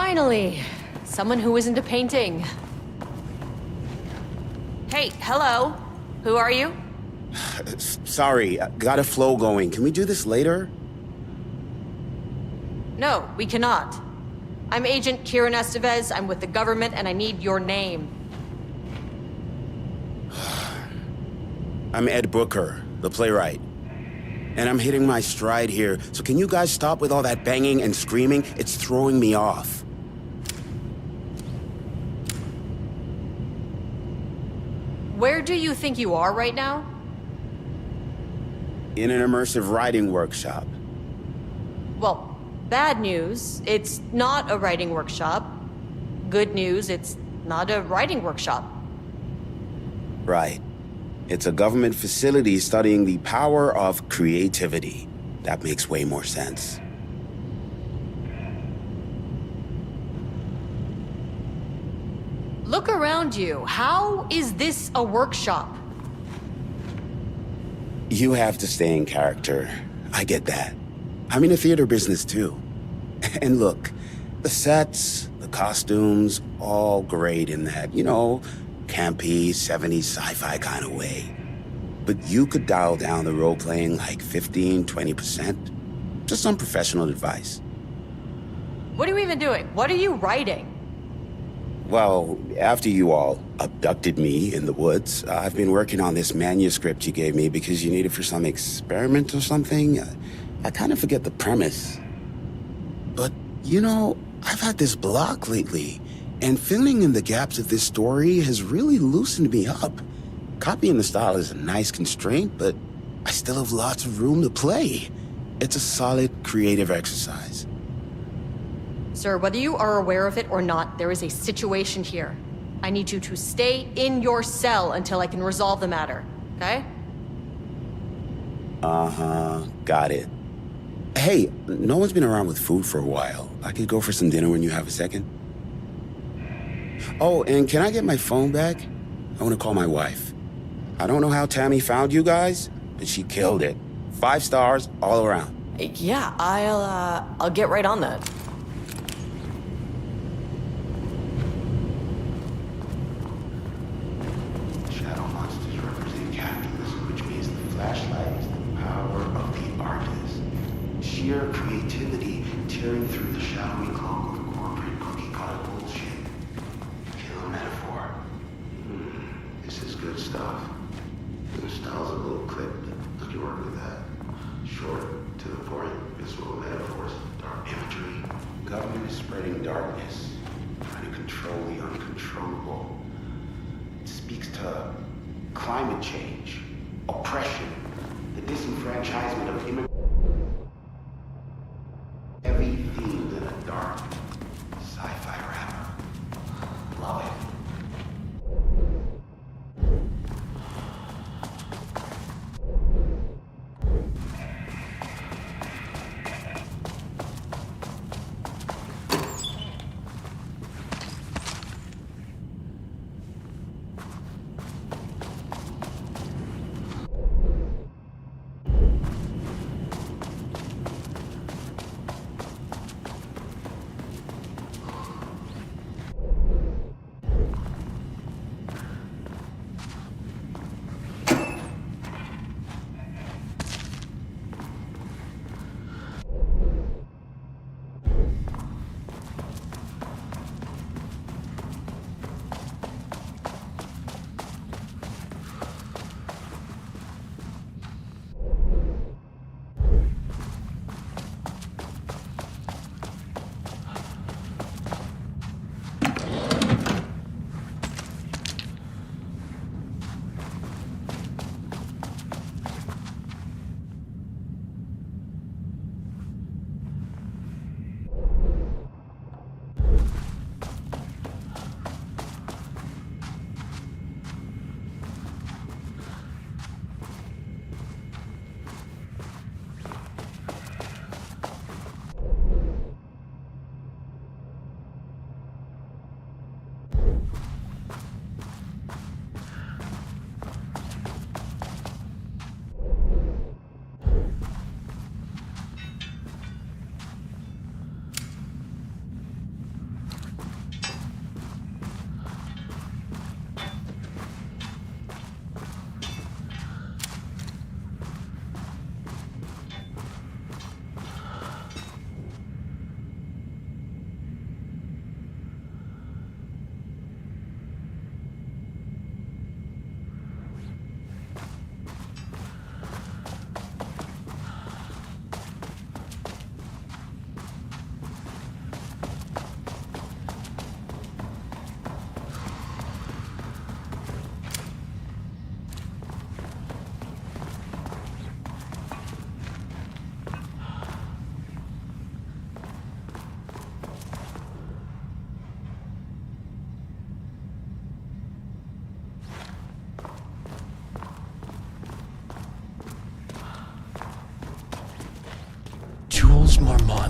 Finally, someone who isn't a painting. Hey, hello. Who are you? Sorry, got a flow going. Can we do this later? No, we cannot. I'm Agent Kieran Estevez. I'm with the government, and I need your name. I'm Ed Brooker, the playwright. And I'm hitting my stride here, so can you guys stop with all that banging and screaming? It's throwing me off. Where do you think you are right now? In an immersive writing workshop. Well, bad news, it's not a writing workshop. Good news, it's not a writing workshop. Right. It's a government facility studying the power of creativity. That makes way more sense. Look around you. How is this a workshop? You have to stay in character. I get that. I'm in the theater business too. And look, the sets, the costumes, all great in that, campy, 70s sci-fi kind of way. But you could dial down the role-playing like 15, 20%. Just some professional advice. What are you even doing? What are you writing? Well, after you all abducted me in the woods, I've been working on this manuscript you gave me because you need it for some experiment or something. I kind of forget the premise. But, I've had this block lately, and filling in the gaps of this story has really loosened me up. Copying the style is a nice constraint, but I still have lots of room to play. It's a solid creative exercise. Sir, whether you are aware of it or not, there is a situation here. I need you to stay in your cell until I can resolve the matter, okay? Uh-huh, got it. Hey, no one's been around with food for a while. I could go for some dinner when you have a second. Oh, and can I get my phone back? I want to call my wife. I don't know how Tammy found you guys, but she killed it. 5 stars all around. Yeah, I'll get right on that. Shadow monsters represent capitalism, which means the flashlight is the power of the artist. Sheer creativity tearing through the shadowy cloak of corporate cookie-cutter bullshit. Kill metaphor. This is good stuff. The style's a little clipped. I can work with that. Short, to the point, visual metaphors, dark imagery. Government is spreading darkness, trying to control the uncontrollable. It speaks to climate change, oppression, the disenfranchisement of immigrants. Heavy themes in a dark sci-fi wrapper. Love it.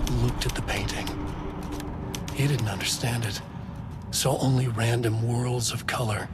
looked at the painting. He didn't understand it. Saw only random whirls of color.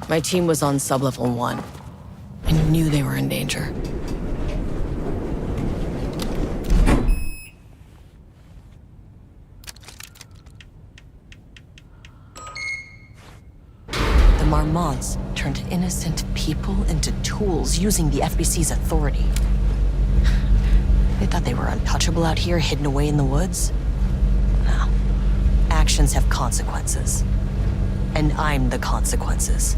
My team was on sublevel 1. I knew they were in danger. The Marmonts turned innocent people into tools using the FBC's authority. They thought they were untouchable out here, hidden away in the woods. No. Actions have consequences. And I'm the consequences.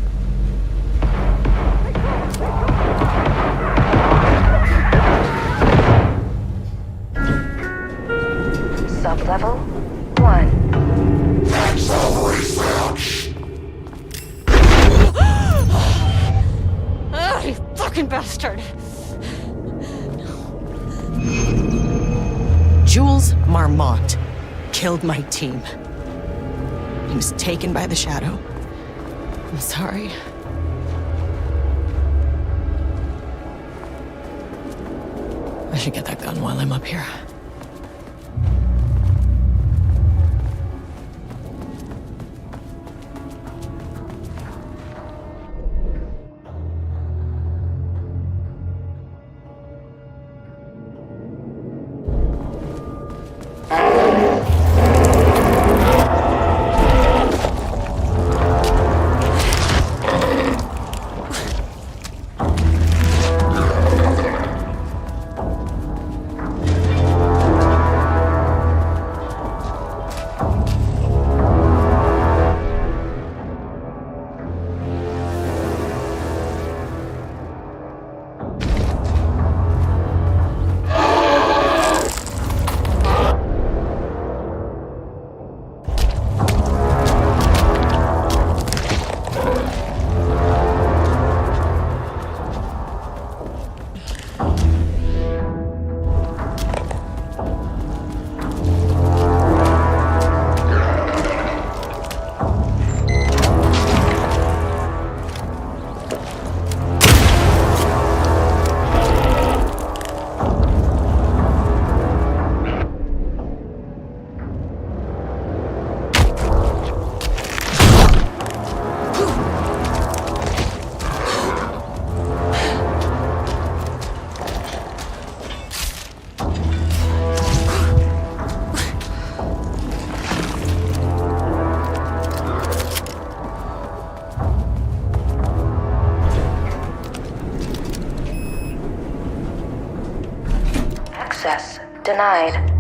Sublevel 1. Ah, you fucking bastard! Jules Marmont killed my team. He was taken by the Shadow. I'm sorry. I should get that gun while I'm up here. Access denied.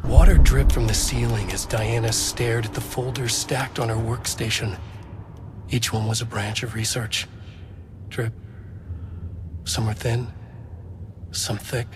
Water dripped from the ceiling as Diana stared at the folders stacked on her workstation. Each one was a branch of research. Drip. Some were thin, some thick.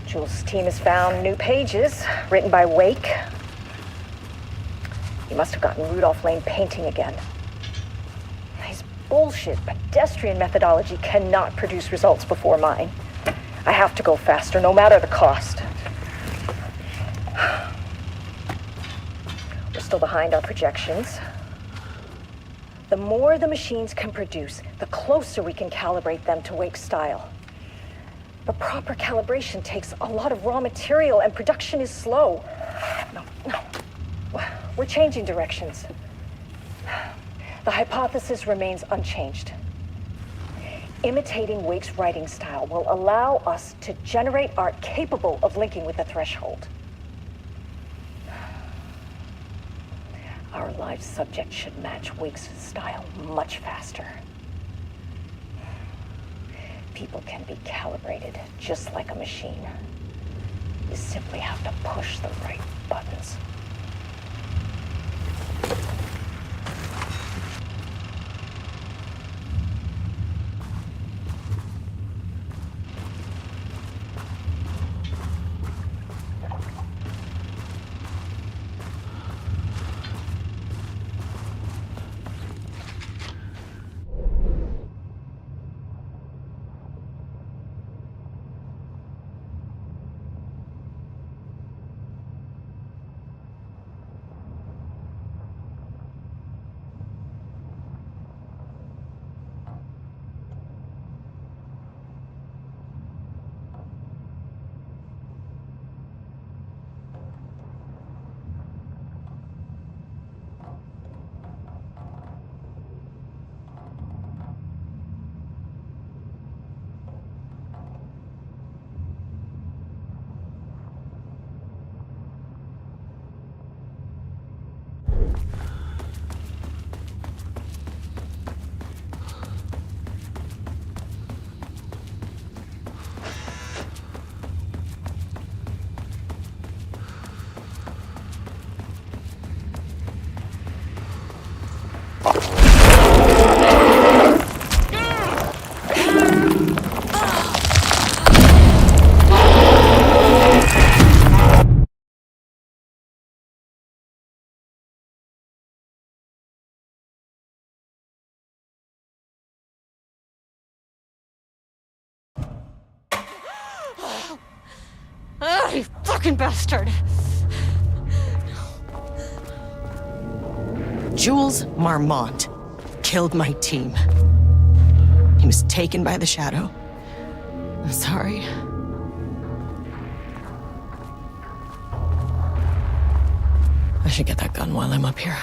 Jules' team has found new pages written by Wake. He must have gotten Rudolph Lane painting again. His bullshit pedestrian methodology cannot produce results before mine. I have to go faster, no matter the cost. We're still behind our projections. The more the machines can produce, the closer we can calibrate them to Wake's style. But proper calibration takes a lot of raw material, and production is slow. No. We're changing directions. The hypothesis remains unchanged. Imitating Wake's writing style will allow us to generate art capable of linking with the threshold. Our live subject should match Wake's style much faster. People can be calibrated just like a machine. You simply have to push the right buttons. Ah, you fucking bastard! Jules Marmont killed my team. He was taken by the Shadow. I'm sorry. I should get that gun while I'm up here.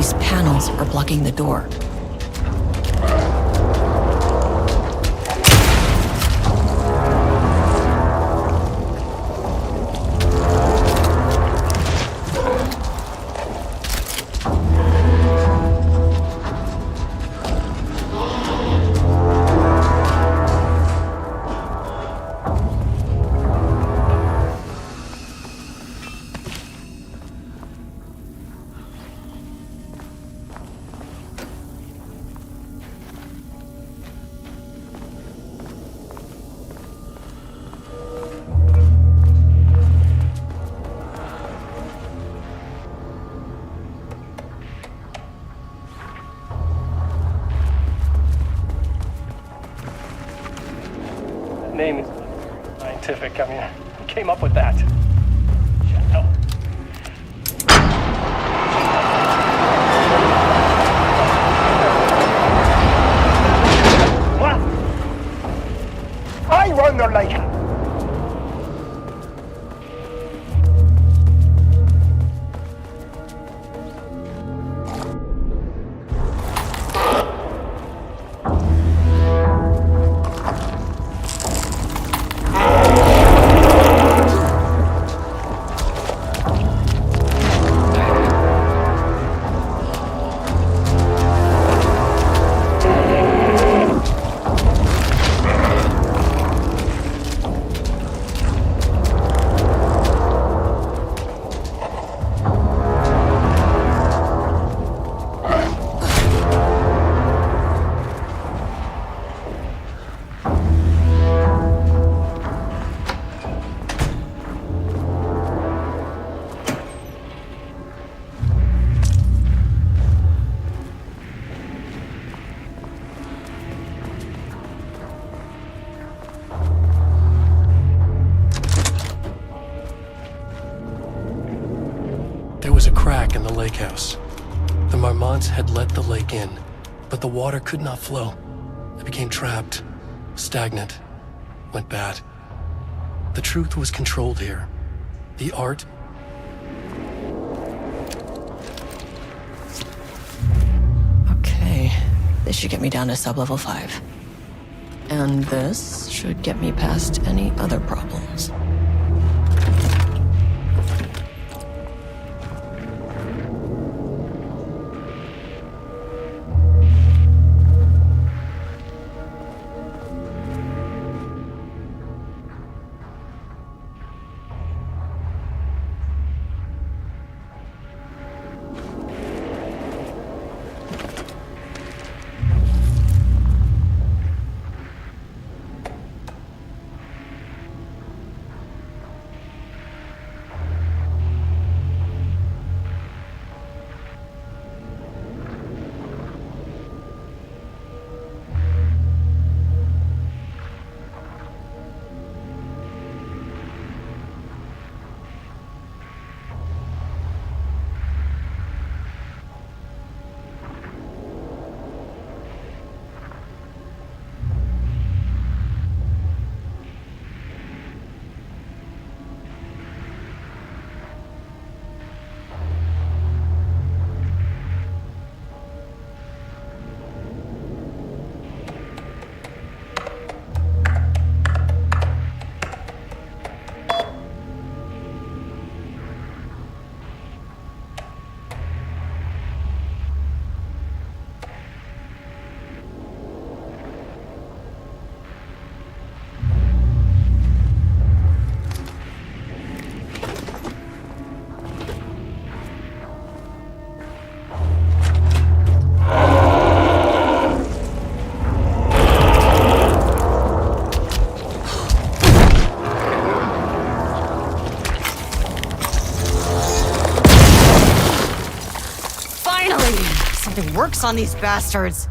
These panels are blocking the door. Name is scientific. I mean, who came up with that? Shadow. What? I run their like. There was a crack in the lake house. The Marmonts had let the lake in, but the water could not flow. It became trapped, stagnant, went bad. The truth was controlled here. The art. Okay, this should get me down to sub-level 5. And this should get me past any other problems. Something works on these bastards.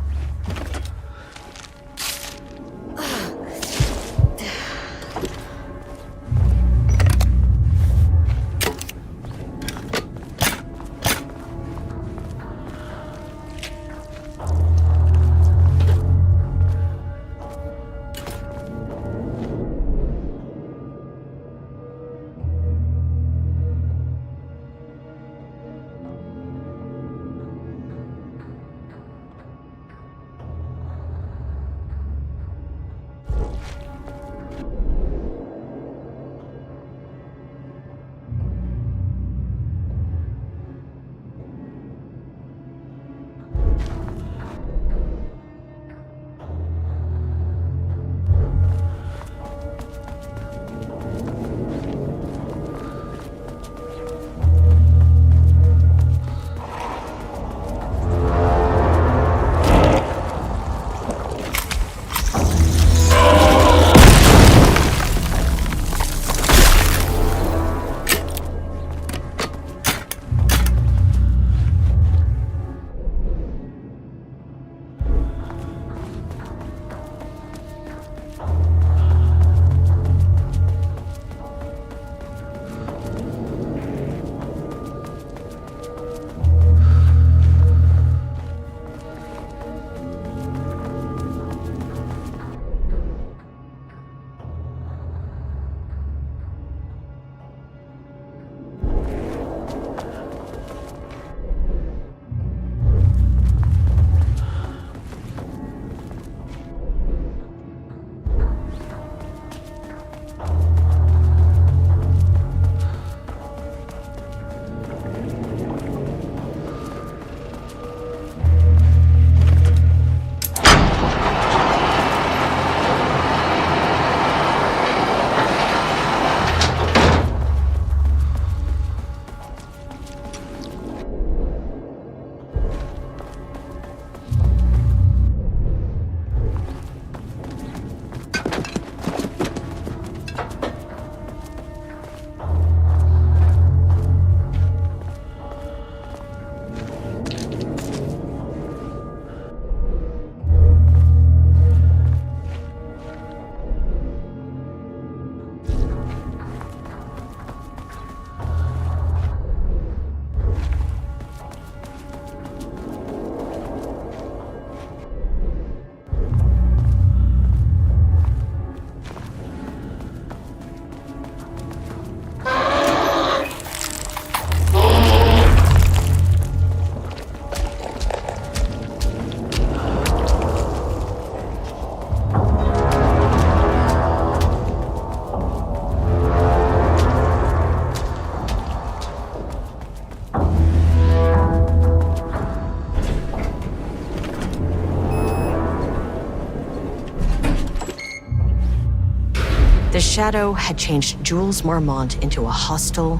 The Shadow had changed Jules Marmont into a hostile,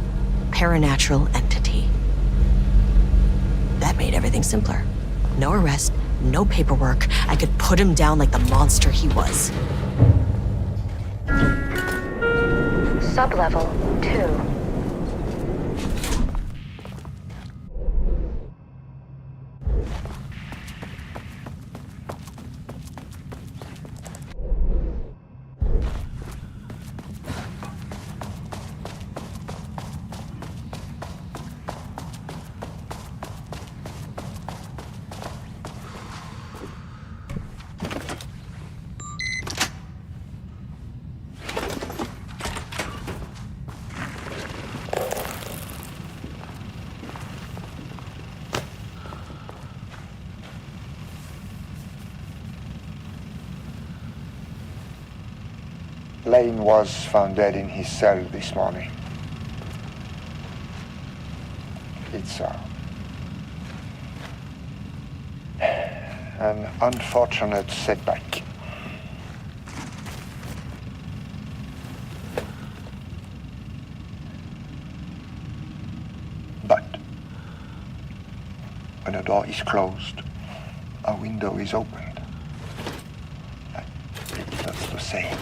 paranatural entity. That made everything simpler. No arrest, no paperwork. I could put him down like the monster he was. Sublevel 2. Lane was found dead in his cell this morning. It's an unfortunate setback. But when a door is closed, a window is opened. That's to say,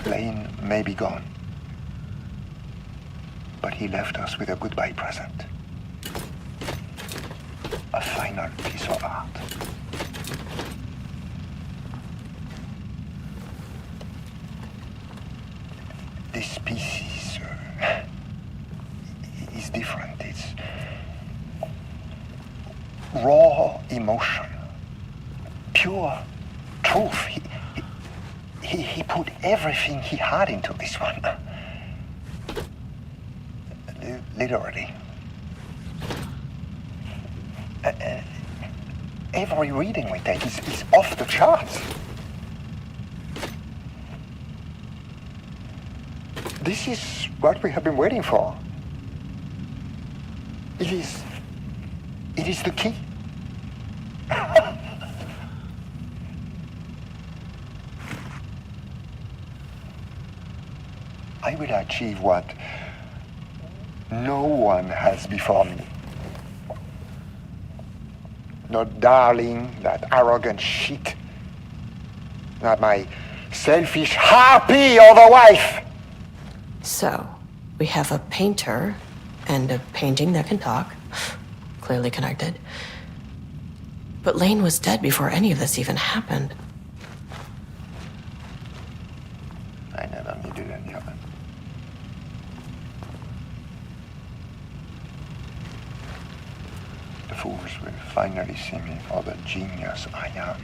Lane may be gone, but he left us with a goodbye present. A final piece of art. This piece is different. It's raw emotion, pure truth. He put everything he had into this one. Literally. Every reading we take is off the charts. This is what we have been waiting for. It is the key. I will achieve what no one has before me. Not Darling, that arrogant shit. Not my selfish harpy or the wife. So, we have a painter and a painting that can talk. Clearly connected. But Lane was dead before any of this even happened. I never needed any of it. The fools will finally see me for the genius I am.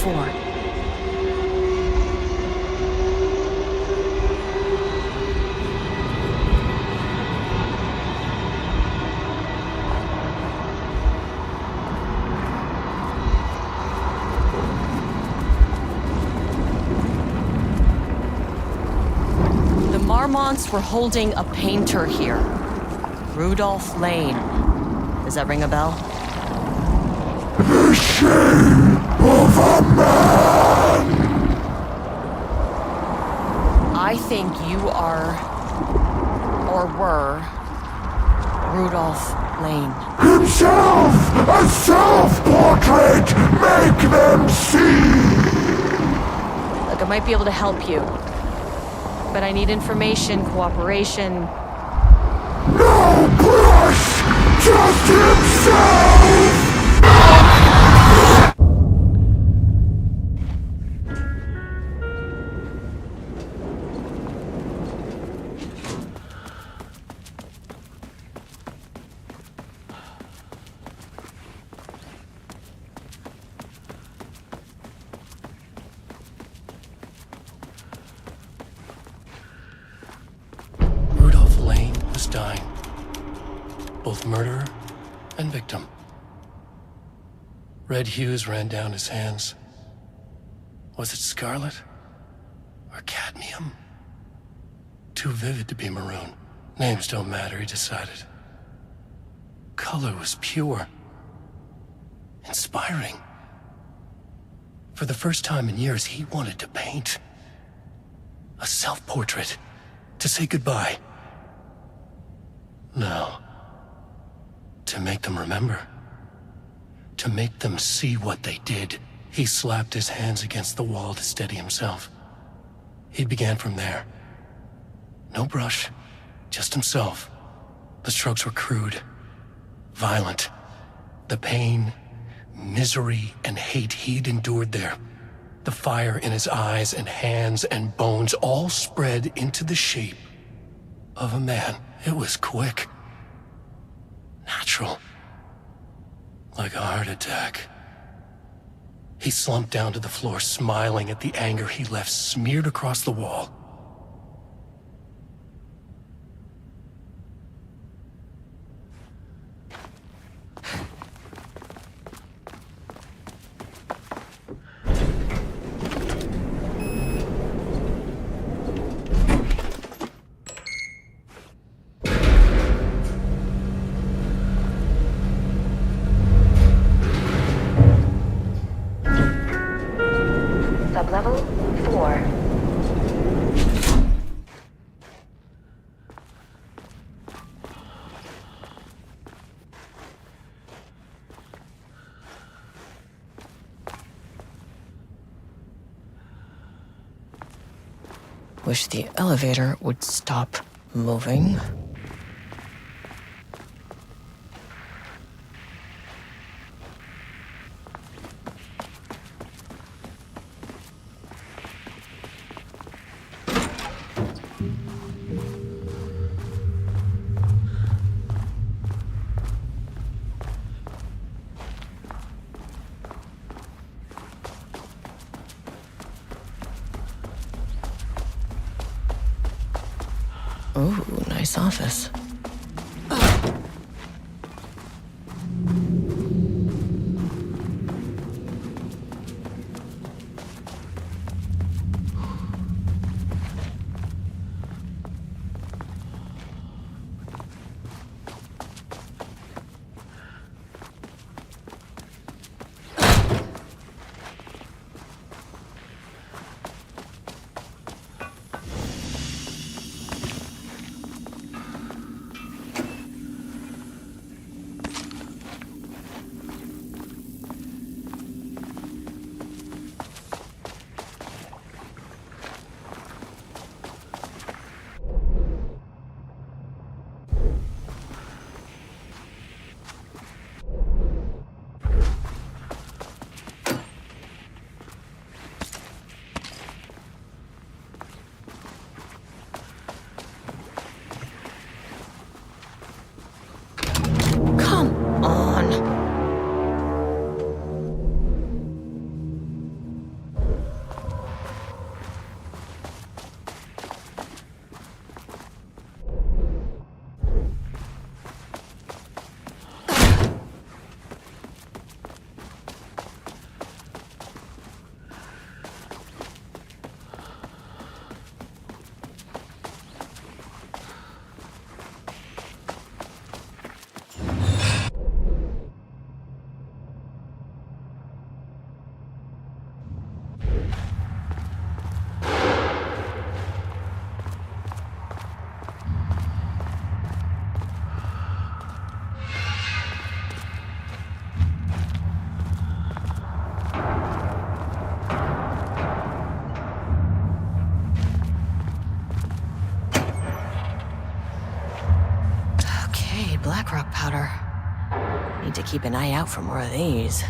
before. The Marmonts were holding a painter here. Rudolph Lane. Does that ring a bell? The shape of a man! I think you are, or were, Rudolph Lane. Himself! A self-portrait! Make them see! Look, I might be able to help you. But I need information, cooperation. No brush! Just himself! Rudolph Lane was dying. Both murderer and victim. Red hues ran down his hands. Was it scarlet? Or cadmium? Too vivid to be maroon. Names don't matter, he decided. Color was pure. Inspiring. For the first time in years, he wanted to paint. A self-portrait. To say goodbye. No. To make them remember. To make them see what they did. He slapped his hands against the wall to steady himself. He began from there. No brush, just himself. The strokes were crude, violent. The pain, misery, and hate he'd endured there. The fire in his eyes and hands and bones all spread into the shape of a man. It was quick. Natural. Like a heart attack. He slumped down to the floor, smiling at the anger he left smeared across the wall. Sublevel 4. Wish the elevator would stop moving. Ooh, nice office. powder. Need to keep an eye out for more of these.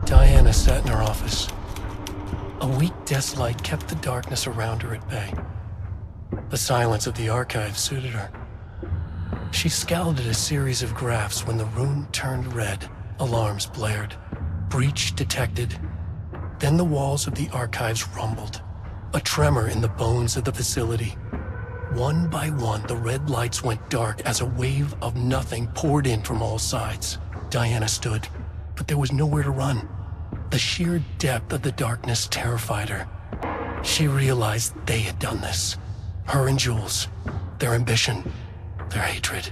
Diana sat in her office. A weak desk light kept the darkness around her at bay. The silence of the archive suited her. She scowled at a series of graphs when the room turned red. Alarms blared. Breach detected. Then the walls of the archives rumbled. A tremor in the bones of the facility. One by one, the red lights went dark as a wave of nothing poured in from all sides. Diana stood, but there was nowhere to run. The sheer depth of the darkness terrified her. She realized they had done this. Her and Jules. Their ambition. Their hatred.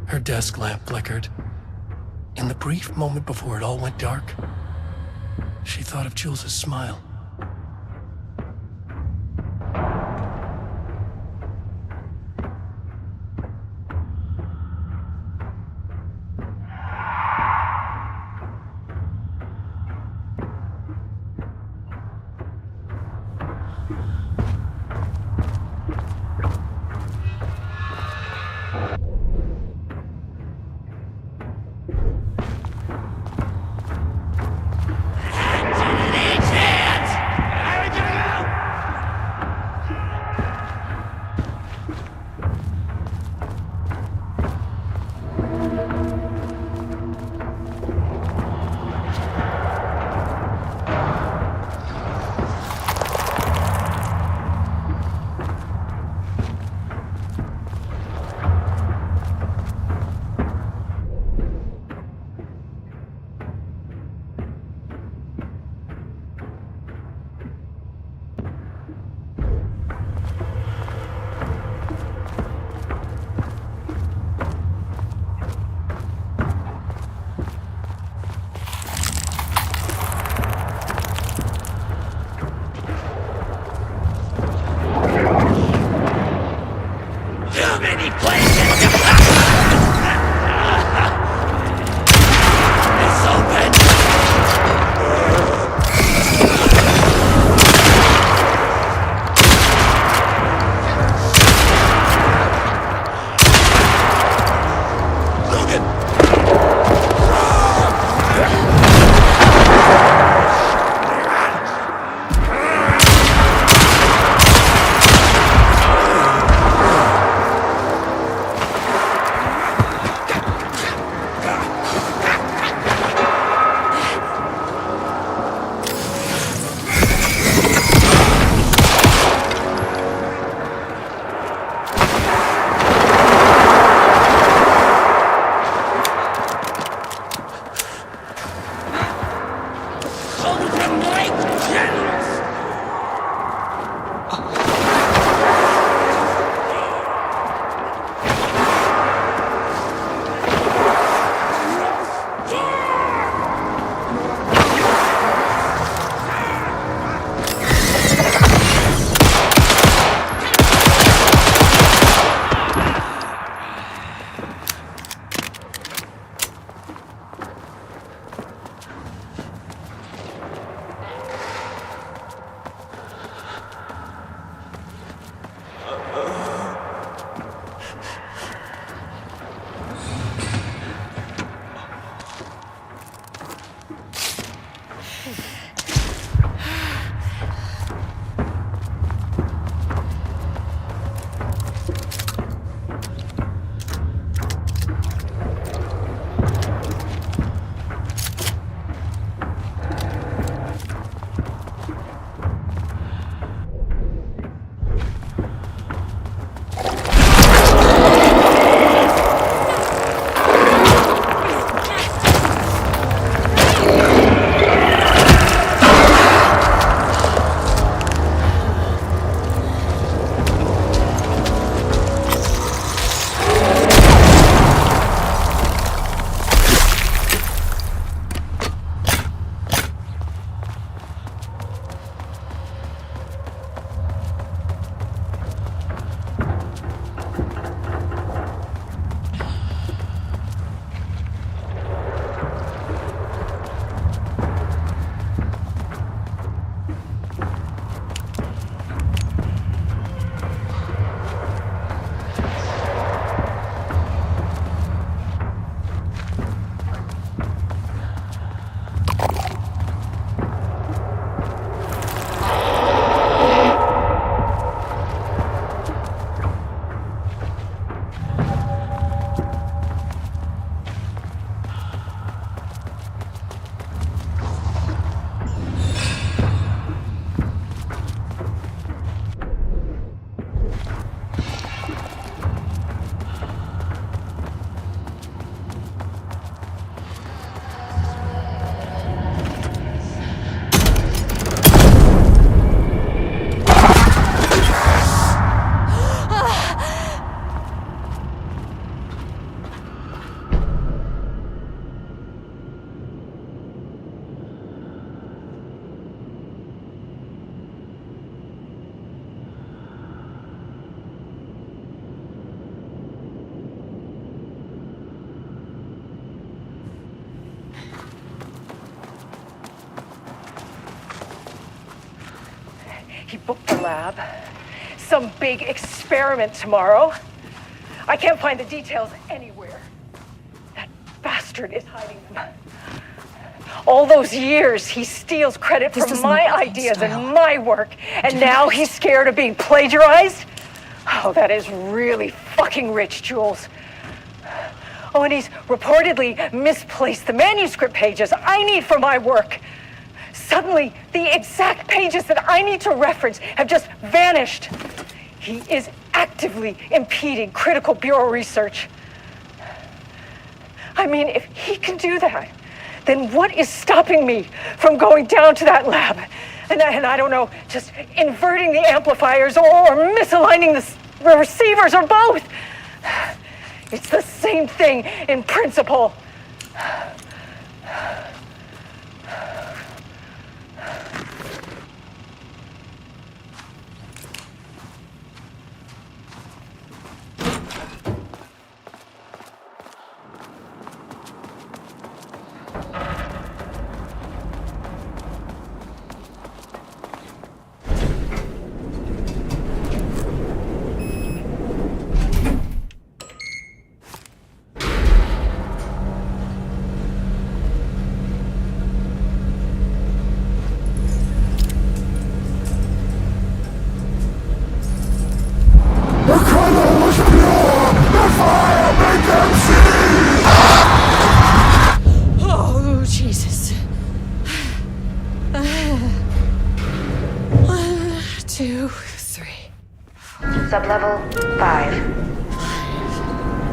Her desk lamp flickered. In the brief moment before it all went dark, she thought of Jules' smile. Golden Lake Generals! He booked the lab. Some big experiment tomorrow. I can't find the details anywhere. That bastard is hiding them. All those years, he steals credit This for doesn't my look like ideas style. and my work. And now he's scared of being plagiarized? Oh, that is really fucking rich, Jules. Oh, and he's reportedly misplaced the manuscript pages I need for my work. Suddenly, the exact pages that I need to reference have just vanished. He is actively impeding critical bureau research. I mean, if he can do that, then what is stopping me from going down to that lab? And I don't know, just inverting the amplifiers or misaligning the receivers or both. It's the same thing in principle. Oh, Jesus. 1, 2, 3. Sublevel 5.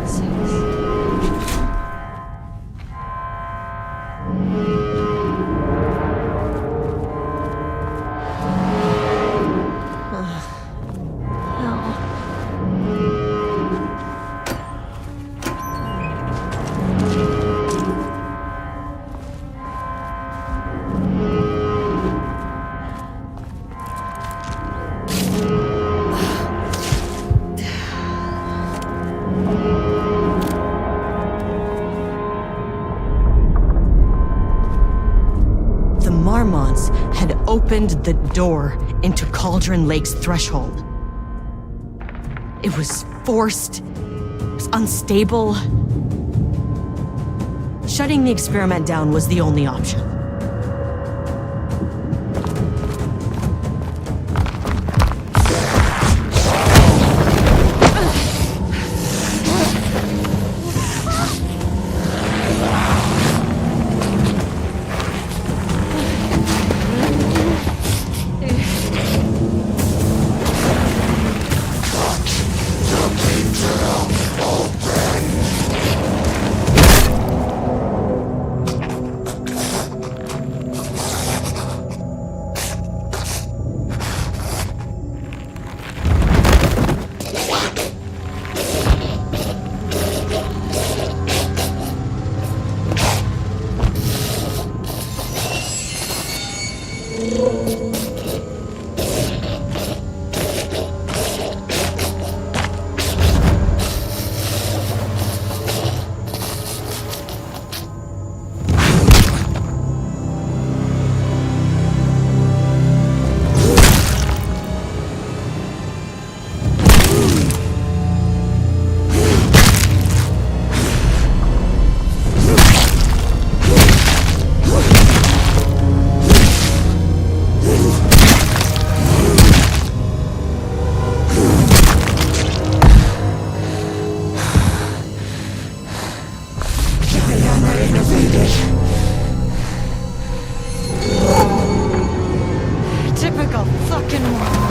6. Armands had opened the door into Cauldron Lake's threshold. It was forced, it was unstable. Shutting the experiment down was the only option. Typical fucking morons.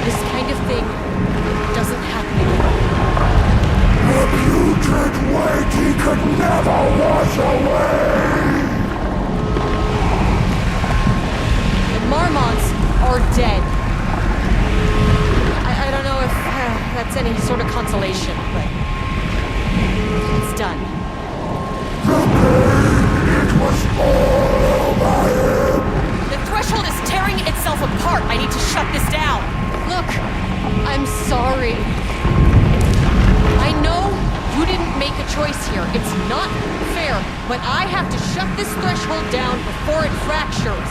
This kind of thing doesn't happen again. The putrid weight he could never wash away! The Marmonts are dead. I don't know if that's any sort of consolation, but it's done. It was all by him! The threshold is tearing itself apart. I need to shut this down. Look, I'm sorry. I know you didn't make a choice here. It's not fair, but I have to shut this threshold down before it fractures.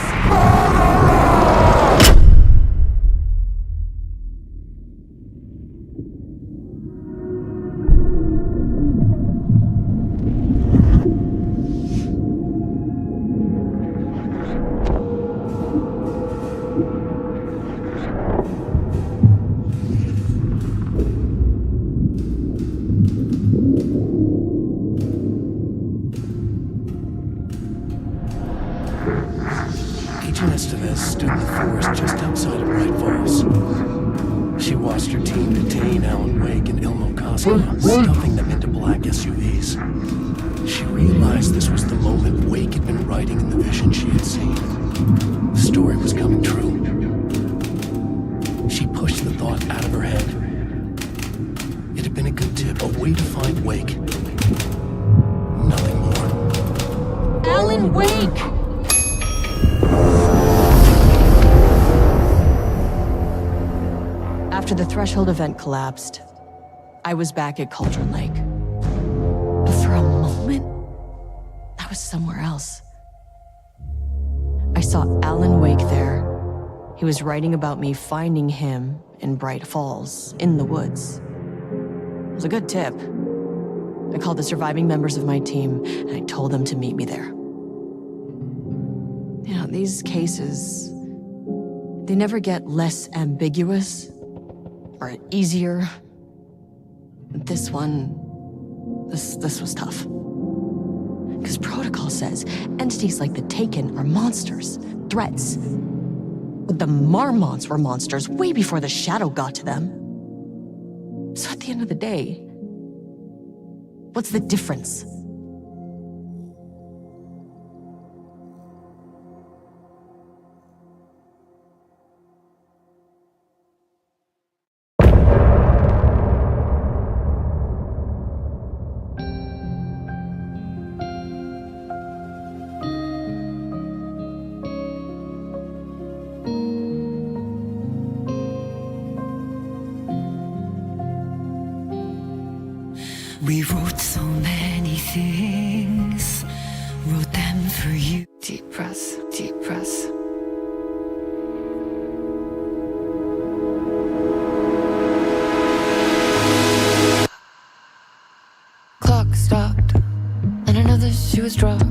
Agent Estevez stood in the forest just outside of Bright Falls. She watched her team detain Alan Wake and Ilmo Koskinen, stuffing them into black SUVs. She realized this was the moment Wake had been writing in the vision she had seen. The story was coming true. She pushed the thought out of her head. It had been a good tip, a way to find Wake. Nothing more. Alan Wake! After the Threshold event collapsed, I was back at Cauldron Lake. But for a moment, I was somewhere else. I saw Alan Wake there. He was writing about me finding him in Bright Falls, in the woods. It was a good tip. I called the surviving members of my team, and I told them to meet me there. You know, these cases, they never get less ambiguous or easier. This one, this was tough. Because protocol says entities like the Taken are monsters, threats. But the Marmonts were monsters way before the Shadow got to them. So at the end of the day, what's the difference? We wrote so many things, wrote them for you. Deep breaths, deep breaths. Clock stopped, and another shoe was dropped.